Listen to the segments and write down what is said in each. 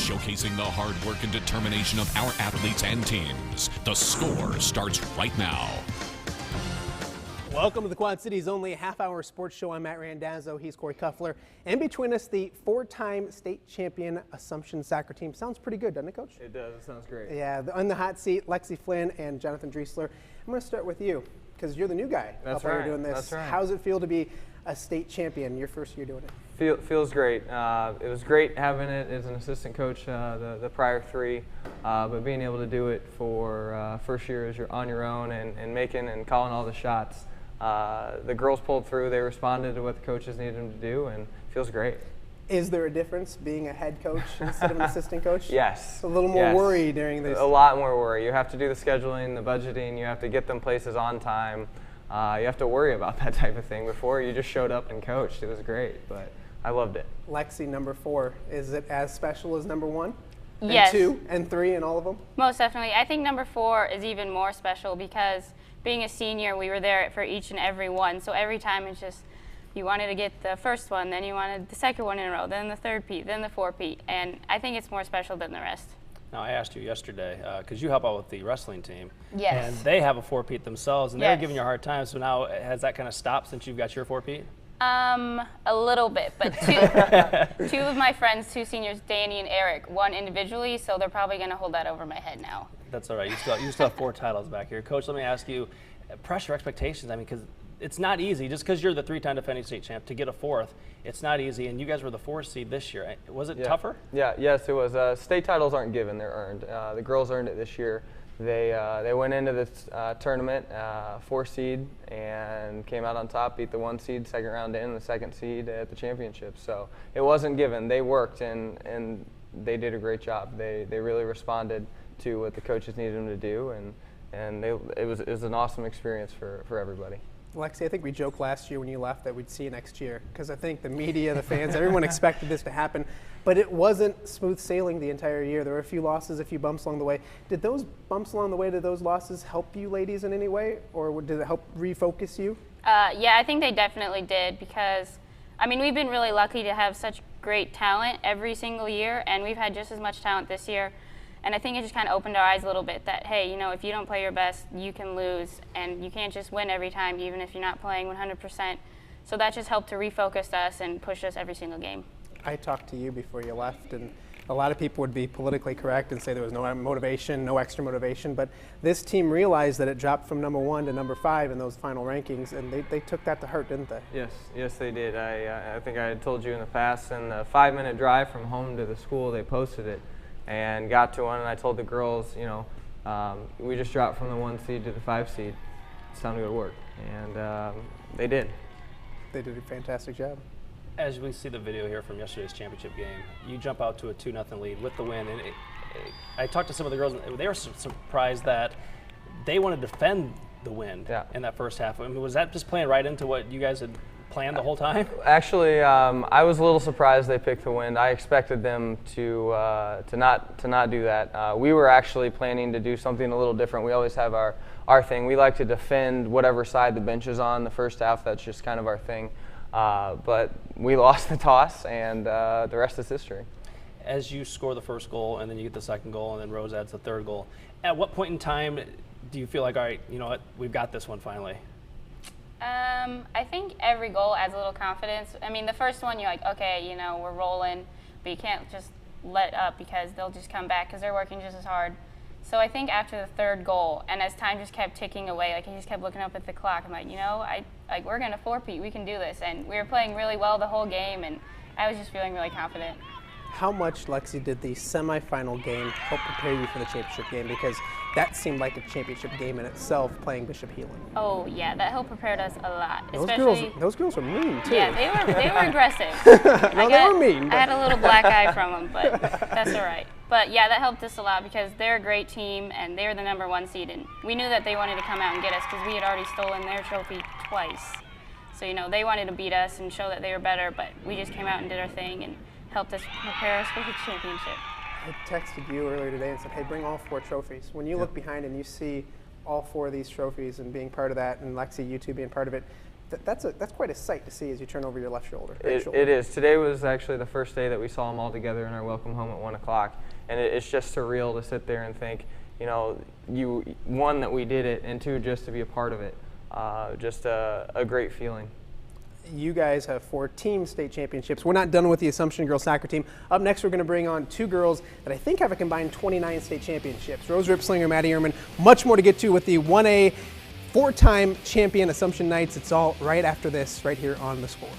showcasing the hard work and determination of our athletes and teams. The Score starts right now. Welcome to the Quad City's only half-hour sports show. I'm Matt Randazzo. He's Corey Kuffler. And between us, the four-time state champion Assumption soccer team. Sounds pretty good, doesn't it, Coach? It does. It sounds great. Yeah, on the hot seat, Lexi Flynn and Jonathan Driesler. I'm going to start with you because you're the new guy. That's out there right. doing this. That's right. How does it feel to be a state champion your first year doing it? Feels great. It was great having it as an assistant coach the prior three, but being able to do it for first year as you're on your own and making and calling all the shots. The girls pulled through. They responded to what the coaches needed them to do, and it feels great. Is there a difference being a head coach instead of an assistant coach? Yes. A little more worry during this. A lot more worry. You have to do the scheduling, the budgeting. You have to get them places on time. You have to worry about that type of thing. Before, you just showed up and coached. It was great, but I loved it. Lexi, number 4, is it as special as number 1? Yes. And 2 and 3 and all of them? Most definitely. I think number 4 is even more special because being a senior, we were there for each and every one. So every time it's just, you wanted to get the first one, then you wanted the second one in a row, then the third Pete, then the 4 Pete. And I think it's more special than the rest. Now, I asked you yesterday, because you help out with the wrestling team. Yes. And they have a 4-peat themselves, and Yes. they're giving you a hard time. So now, has that kind of stopped since you've got your 4-peat? A little bit, but two of my friends, 2 seniors, Danny and Eric, won individually, so they're probably going to hold that over my head now. That's all right. You still have 4 titles back here. Coach, let me ask you, pressure expectations. I mean, because it's not easy. Just because you're the 3-time defending state champ, to get a 4th, it's not easy. And you guys were the 4th seed this year. Was it tougher? Yes, it was. State titles aren't given; they're earned. The girls earned it this year. They went into this tournament 4 seed and came out on top, beat the 1 seed second round in, the 2nd seed at the championship. So it wasn't given. They worked and they did a great job. They really responded to what the coaches needed them to do, and it was an awesome experience for everybody. Lexi, I think we joked last year when you left that we'd see you next year because I think the media, the fans, everyone expected this to happen. But it wasn't smooth sailing the entire year. There were a few losses, a few bumps along the way. Did those bumps along the way, did those losses help you ladies in any way, or did it help refocus you? Yeah, I think they definitely did because, I mean, we've been really lucky to have such great talent every single year, and we've had just as much talent this year. And I think it just kind of opened our eyes a little bit that, hey, you know, if you don't play your best, you can lose, and you can't just win every time, even if you're not playing 100%. So that just helped to refocus us and push us every single game. I talked to you before you left, and a lot of people would be politically correct and say there was no motivation, no extra motivation, but this team realized that it dropped from number 1 to number 5 in those final rankings, and they took that to heart, didn't they? Yes, they did. I think I had told you in the past, in the 5-minute drive from home to the school, they posted it. And got to one, and I told the girls, you know, we just dropped from the 1 seed to the 5 seed. It's time to go to work, and they did. They did a fantastic job. As we see the video here from yesterday's championship game, you jump out to a 2-0 lead with the win. And I talked to some of the girls, and they were surprised that they wanted to defend the win in that first half. I mean, was that just playing right into what you guys had planned the whole time? Actually, I was a little surprised they picked the win. I expected them to not do that. We were actually planning to do something a little different. We always have our thing. We like to defend whatever side the bench is on the first half. That's just kind of our thing. But we lost the toss, and the rest is history. As you score the first goal, and then you get the second goal, and then Rose adds the third goal, at what point in time do you feel like, all right, you know what, we've got this one finally? I think every goal adds a little confidence. I mean, the first one, you're like, okay, you know, we're rolling, but you can't just let up because they'll just come back because they're working just as hard. So I think after the third goal, and as time just kept ticking away, like I just kept looking up at the clock, I'm like, you know, we're going to 4-peat, we can do this. And we were playing really well the whole game, and I was just feeling really confident. How much, Lexi, did the semifinal game help prepare you for the championship game? Because that seemed like a championship game in itself, playing Bishop Heelan. Oh yeah, that helped prepared us a lot. Those girls were mean too. Yeah, they were aggressive. They were mean. I had a little black eye from them, but that's all right. But yeah, that helped us a lot because they're a great team and they were the number 1 seed, and we knew that they wanted to come out and get us because we had already stolen their trophy twice. So you know they wanted to beat us and show that they were better, but we just came out and did our thing and helped us prepare us for the championship. I texted you earlier today and said, hey, bring all 4 trophies. When you look behind and you see all 4 of these trophies and being part of that, and Lexi, you two being part of it, That's quite a sight to see as you turn over your left shoulder. It is. Today was actually the first day that we saw them all together in our welcome home at 1 o'clock, and it's just surreal to sit there and think, you know, one, that we did it, and two, just to be a part of it. Just a great feeling. You guys have 4 team state championships. We're not done with the Assumption girls soccer team. Up next, we're going to bring on 2 girls that I think have a combined 29 state championships. Rose Ripslinger, Maddie Ehrman. Much more to get to with the 1A 4-time champion Assumption Knights. It's all right after this, right here on The Score.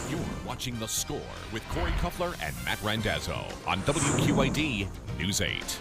You're watching The Score with Corey Kuffler and Matt Randazzo on WQID News 8.